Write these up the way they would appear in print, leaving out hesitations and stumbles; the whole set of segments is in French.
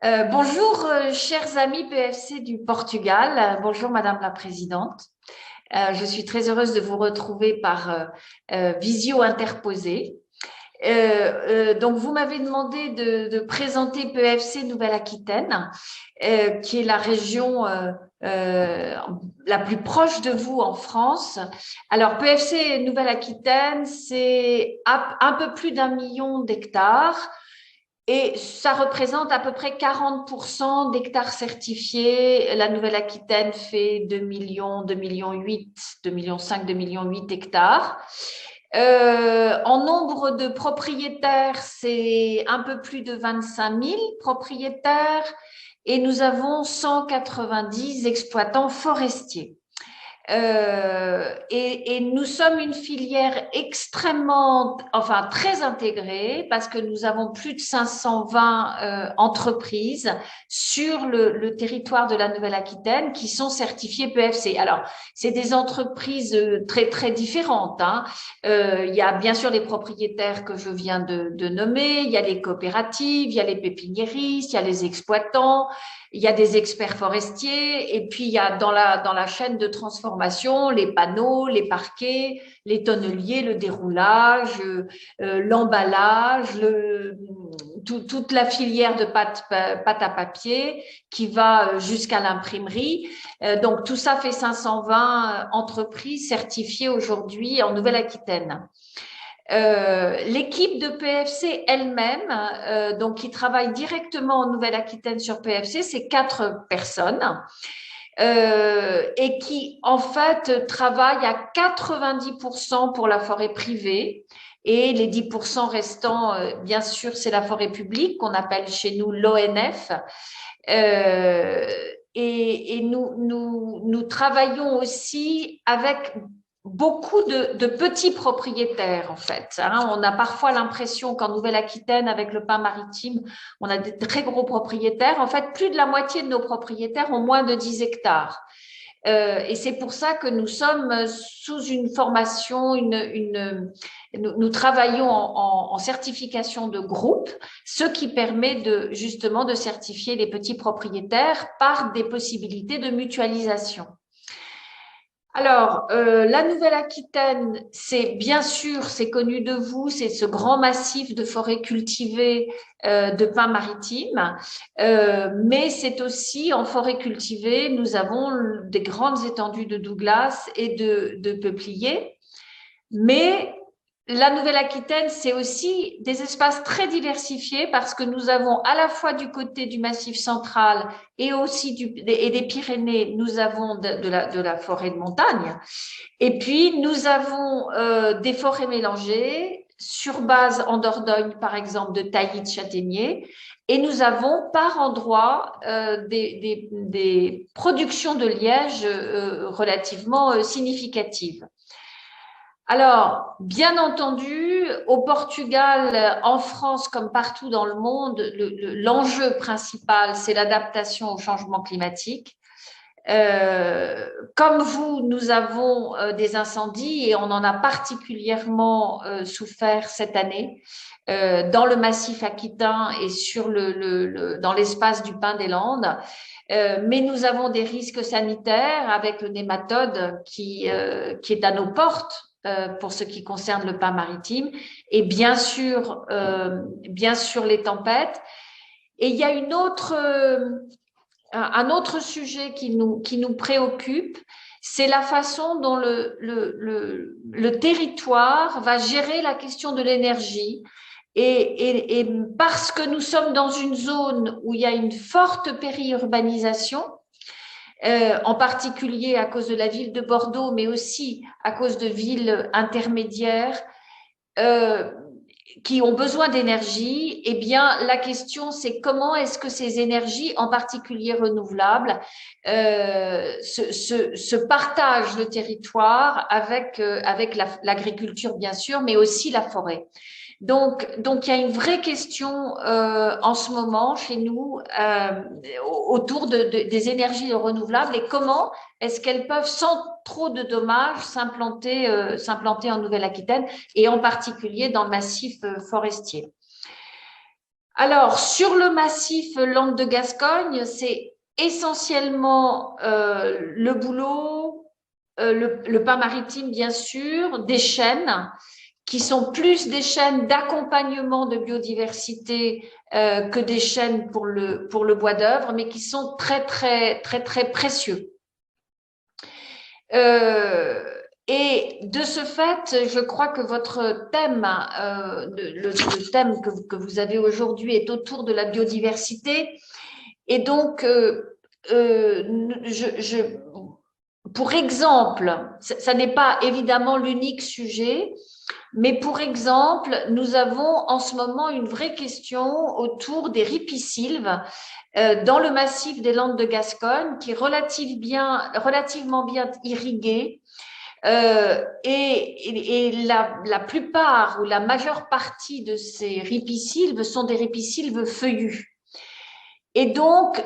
Bonjour, chers amis PFC du Portugal. Bonjour, Madame la Présidente. Je suis très heureuse de vous retrouver par visio interposée. Donc, vous m'avez demandé de présenter PFC Nouvelle-Aquitaine, qui est la région la plus proche de vous en France. Alors, PFC Nouvelle-Aquitaine, c'est un peu plus d'1 million d'hectares. Et ça représente à peu près 40% d'hectares certifiés. La Nouvelle-Aquitaine fait 2 millions, 2 millions 8, 2 millions 5, 2 millions 8 hectares. En nombre de propriétaires, c'est un peu plus de 25 000 propriétaires et nous avons 190 exploitants forestiers. Et nous sommes une filière extrêmement, enfin très intégrée parce que nous avons plus de 520 entreprises sur le territoire de la Nouvelle-Aquitaine qui sont certifiées PFC. Alors, c'est des entreprises très très différentes, hein. Il y a bien sûr les propriétaires que je viens de nommer, il y a les coopératives, il y a les pépiniéristes, il y a les exploitants. Il y a des experts forestiers et puis il y a dans la chaîne de transformation les panneaux, les parquets, les tonneliers, le déroulage, l'emballage, toute la filière de pâte à papier qui va jusqu'à l'imprimerie. Donc tout ça fait 520 entreprises certifiées aujourd'hui en Nouvelle-Aquitaine. L'équipe de PFC elle-même, donc qui travaille directement en Nouvelle-Aquitaine sur PFC, c'est 4 personnes et qui en fait travaillent à 90% pour la forêt privée et les 10% restants, bien sûr, c'est la forêt publique qu'on appelle chez nous l'ONF. Euh, et nous travaillons aussi avec beaucoup de petits propriétaires, en fait, hein. On a parfois l'impression qu'en Nouvelle-Aquitaine, avec le pain maritime, on a des très gros propriétaires. En fait, plus de la moitié de nos propriétaires ont moins de 10 hectares. Et c'est pour ça que nous sommes sous une formation, nous travaillons en certification de groupe, ce qui permet justement de certifier les petits propriétaires par des possibilités de mutualisation. Alors, la Nouvelle-Aquitaine, c'est bien sûr, c'est connu de vous, c'est ce grand massif de forêts cultivées de pins maritimes, mais c'est aussi en forêt cultivée, nous avons des grandes étendues de Douglas et de peupliers, mais la Nouvelle-Aquitaine, c'est aussi des espaces très diversifiés parce que nous avons à la fois du côté du Massif central et aussi des Pyrénées, nous avons de la forêt de montagne. Et puis, nous avons des forêts mélangées sur base en Dordogne, par exemple, de taillis de châtaigniers. Et nous avons par endroit des productions de liège relativement significatives. Alors, bien entendu, au Portugal, en France, comme partout dans le monde, l'enjeu principal, c'est l'adaptation au changement climatique. Comme vous, nous avons des incendies et on en a particulièrement souffert cette année dans le massif aquitain et dans l'espace du Pin des Landes. Mais nous avons des risques sanitaires avec le nématode qui est à nos portes pour ce qui concerne le pain maritime et bien sûr les tempêtes. Et il y a un autre sujet qui nous préoccupe, c'est la façon dont le territoire va gérer la question de l'énergie. Et parce que nous sommes dans une zone où il y a une forte périurbanisation, en particulier à cause de la ville de Bordeaux, mais aussi à cause de villes intermédiaires euh, qui ont besoin d'énergie, eh bien, la question, c'est comment est-ce que ces énergies, en particulier renouvelables, se partagent le territoire avec l'agriculture, bien sûr, mais aussi la forêt. Donc, il y a une vraie question en ce moment chez nous autour des énergies renouvelables et comment est-ce qu'elles peuvent, sans trop de dommages, s'implanter en Nouvelle-Aquitaine et en particulier dans le massif forestier. Alors, sur le massif Landes de Gascogne, c'est essentiellement le bouleau, le pain maritime, bien sûr, des chênes, qui sont plus des chênes d'accompagnement de biodiversité que des chênes pour le bois d'œuvre, mais qui sont très, très, très, très précieux. Euh, et de ce fait, je crois que votre thème, le thème que vous avez aujourd'hui est autour de la biodiversité. Et donc, pour exemple, ça n'est pas évidemment l'unique sujet, mais pour exemple, nous avons en ce moment une vraie question autour des ripisylves dans le massif des Landes de Gascogne, qui est relativement bien irrigué. La plupart ou la majeure partie de ces ripisylves sont des ripisylves feuillus. Et donc,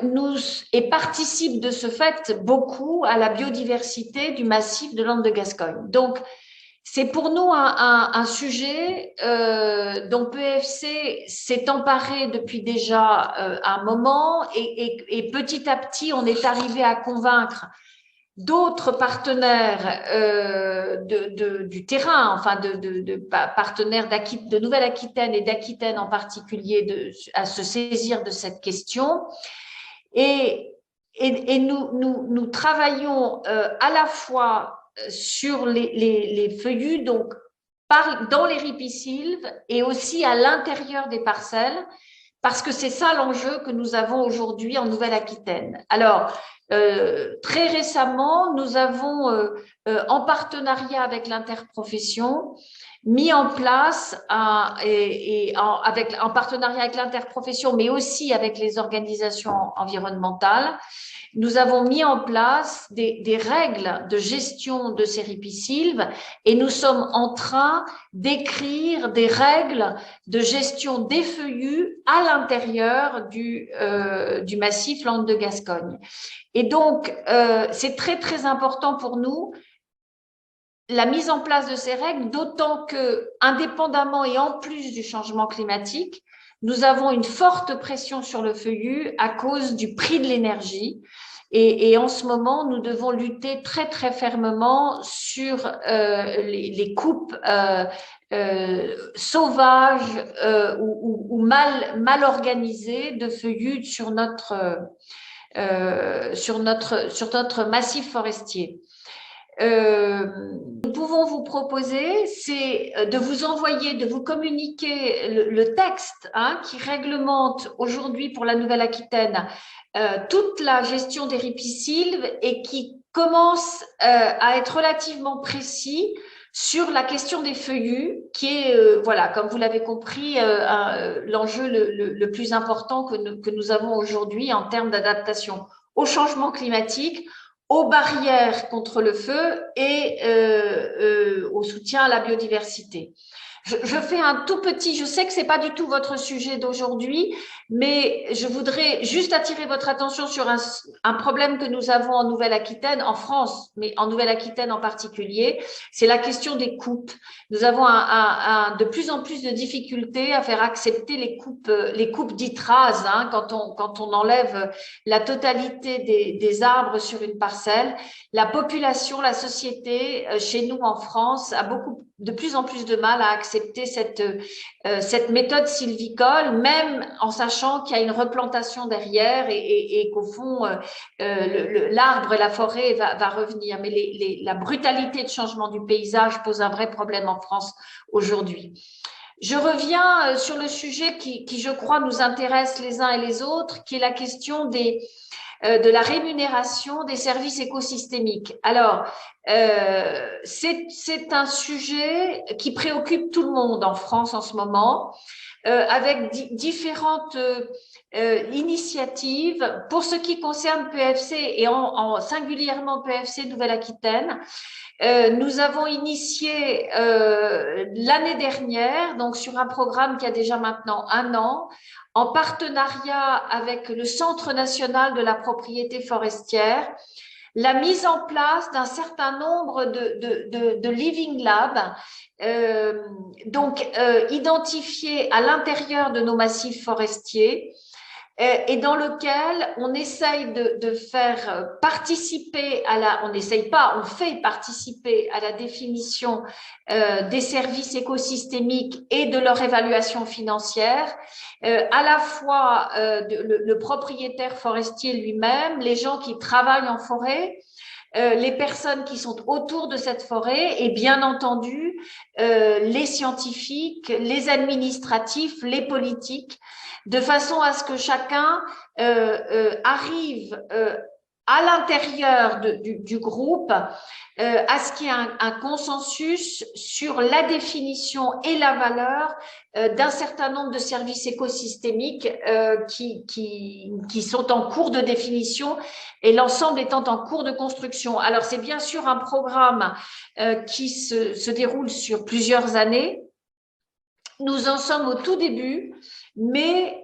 participent de ce fait beaucoup à la biodiversité du massif de Landes de Gascogne. Donc, c'est pour nous un sujet dont PFC s'est emparé depuis déjà un moment et petit à petit, on est arrivé à convaincre d'autres partenaires du terrain, enfin partenaires de Nouvelle-Aquitaine et d'Aquitaine en particulier, à se saisir de cette question. Et nous travaillons à la fois sur les feuillus, donc dans les ripisylves et aussi à l'intérieur des parcelles, parce que c'est ça l'enjeu que nous avons aujourd'hui en Nouvelle-Aquitaine. Alors, très récemment, nous avons, en partenariat avec l'interprofession, mis en place, en partenariat avec l'interprofession, mais aussi avec les organisations environnementales, nous avons mis en place des règles de gestion de ces ripisylves et nous sommes en train d'écrire des règles de gestion des feuillus à l'intérieur du massif Landes de Gascogne. Et donc, c'est très, très important pour nous la mise en place de ces règles, d'autant que, indépendamment et en plus du changement climatique, nous avons une forte pression sur le feuillu à cause du prix de l'énergie. Et en ce moment, nous devons lutter très, très fermement sur les coupes sauvages ou mal organisées de feuillus sur notre massif forestier. Nous pouvons vous proposer, c'est de vous envoyer, de vous communiquer le texte qui réglemente aujourd'hui pour la Nouvelle-Aquitaine toute la gestion des ripisylves et qui commence à être relativement précis sur la question des feuillus, qui est, voilà, comme vous l'avez compris, l'enjeu le plus important que nous avons aujourd'hui en termes d'adaptation au changement climatique, aux barrières contre le feu et au soutien à la biodiversité. Je fais un tout petit, je sais que c'est pas du tout votre sujet d'aujourd'hui, mais je voudrais juste attirer votre attention sur un problème que nous avons en Nouvelle-Aquitaine, en France, mais en Nouvelle-Aquitaine en particulier, c'est la question des coupes. Nous avons de plus en plus de difficultés à faire accepter les coupes dites rases, quand on enlève la totalité des arbres sur une parcelle. La population, la société, chez nous en France, a de plus en plus de mal à accepter cette méthode sylvicole, même en sachant qu'il y a une replantation derrière et qu'au fond, l'arbre et la forêt va revenir. Mais la brutalité de changement du paysage pose un vrai problème en France aujourd'hui. Je reviens sur le sujet qui, je crois, nous intéresse les uns et les autres, qui est la question de la rémunération des services écosystémiques. Alors, c'est un sujet qui préoccupe tout le monde en France en ce moment, avec différentes initiatives. Pour ce qui concerne PFC et singulièrement PFC Nouvelle-Aquitaine, nous avons initié l'année dernière, donc sur un programme qui a déjà maintenant 1 an, en partenariat avec le Centre national de la propriété forestière, la mise en place d'un certain nombre de living labs, identifiés à l'intérieur de nos massifs forestiers, et dans lequel on essaye de faire participer on n'essaye pas, on fait participer à la définition des services écosystémiques et de leur évaluation financière, à la fois le propriétaire forestier lui-même, les gens qui travaillent en forêt, les personnes qui sont autour de cette forêt et bien entendu les scientifiques, les administratifs, les politiques, de façon à ce que chacun arrive à l'intérieur du groupe à ce qu'il y ait un consensus sur la définition et la valeur d'un certain nombre de services écosystémiques qui sont en cours de définition et l'ensemble étant en cours de construction. Alors, c'est bien sûr un programme qui se déroule sur plusieurs années. Nous en sommes au tout début, mais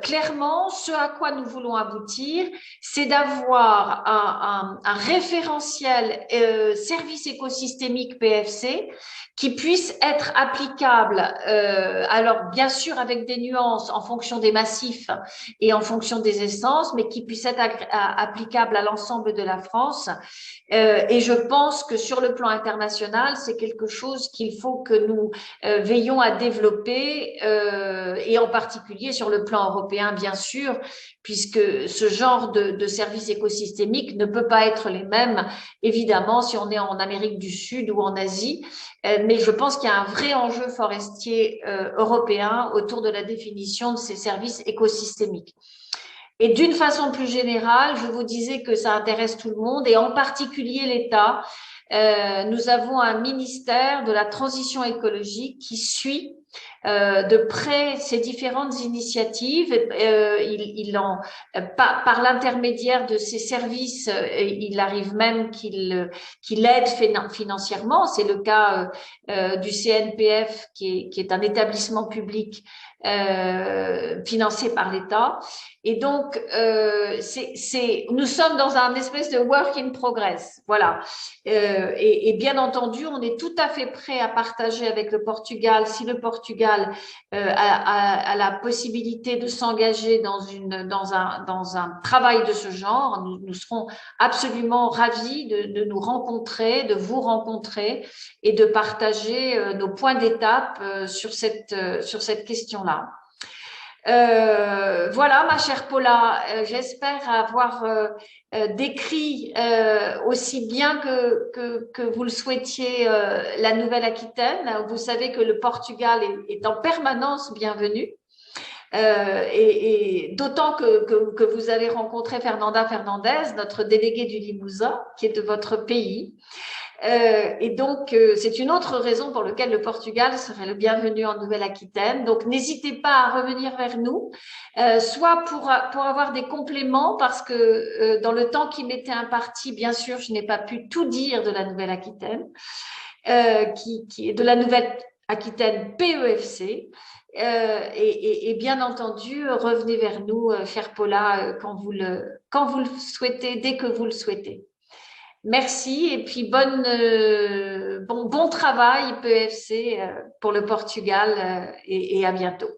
clairement, ce à quoi nous voulons aboutir, c'est d'avoir un référentiel service écosystémique PFC qui puisse être applicable, alors bien sûr avec des nuances en fonction des massifs et en fonction des essences, mais qui puisse être applicable à l'ensemble de la France. Et je pense que sur le plan international, c'est quelque chose qu'il faut que nous veillons à développer, et en particulier sur le plan européen, bien sûr, puisque ce genre de services écosystémiques ne peut pas être les mêmes, évidemment, si on est en Amérique du Sud ou en Asie. Mais je pense qu'il y a un vrai enjeu forestier européen autour de la définition de ces services écosystémiques. Et d'une façon plus générale, je vous disais que ça intéresse tout le monde et en particulier l'État. Nous avons un ministère de la transition écologique qui suit de près ces différentes initiatives. Par l'intermédiaire de ces services, il arrive même qu'il aide financièrement. C'est le cas du CNPF qui est un établissement public financé par l'État. Et donc, nous sommes dans un espèce de work in progress. Voilà. Et bien entendu, on est tout à fait prêt à partager avec le Portugal, si le Portugal a la possibilité de s'engager dans un travail de ce genre. Nous serons absolument ravis de nous rencontrer, de vous rencontrer et de partager nos points d'étape sur cette question-là. Voilà, ma chère Paula, j'espère avoir décrit aussi bien que vous le souhaitiez la Nouvelle-Aquitaine. Vous savez que le Portugal est en permanence bienvenu. Et d'autant que vous avez rencontré Fernanda Fernandez, notre déléguée du Limousin, qui est de votre pays. Et donc, c'est une autre raison pour laquelle le Portugal serait le bienvenu en Nouvelle-Aquitaine. Donc, n'hésitez pas à revenir vers nous, soit pour avoir des compléments, parce que dans le temps qui m'était imparti, bien sûr, je n'ai pas pu tout dire de la Nouvelle-Aquitaine, qui est de la Nouvelle-Aquitaine PEFC. Et bien entendu, revenez vers nous, chère Paula, quand vous le souhaitez, dès que vous le souhaitez. Merci et puis bon travail PEFC pour le Portugal et à bientôt.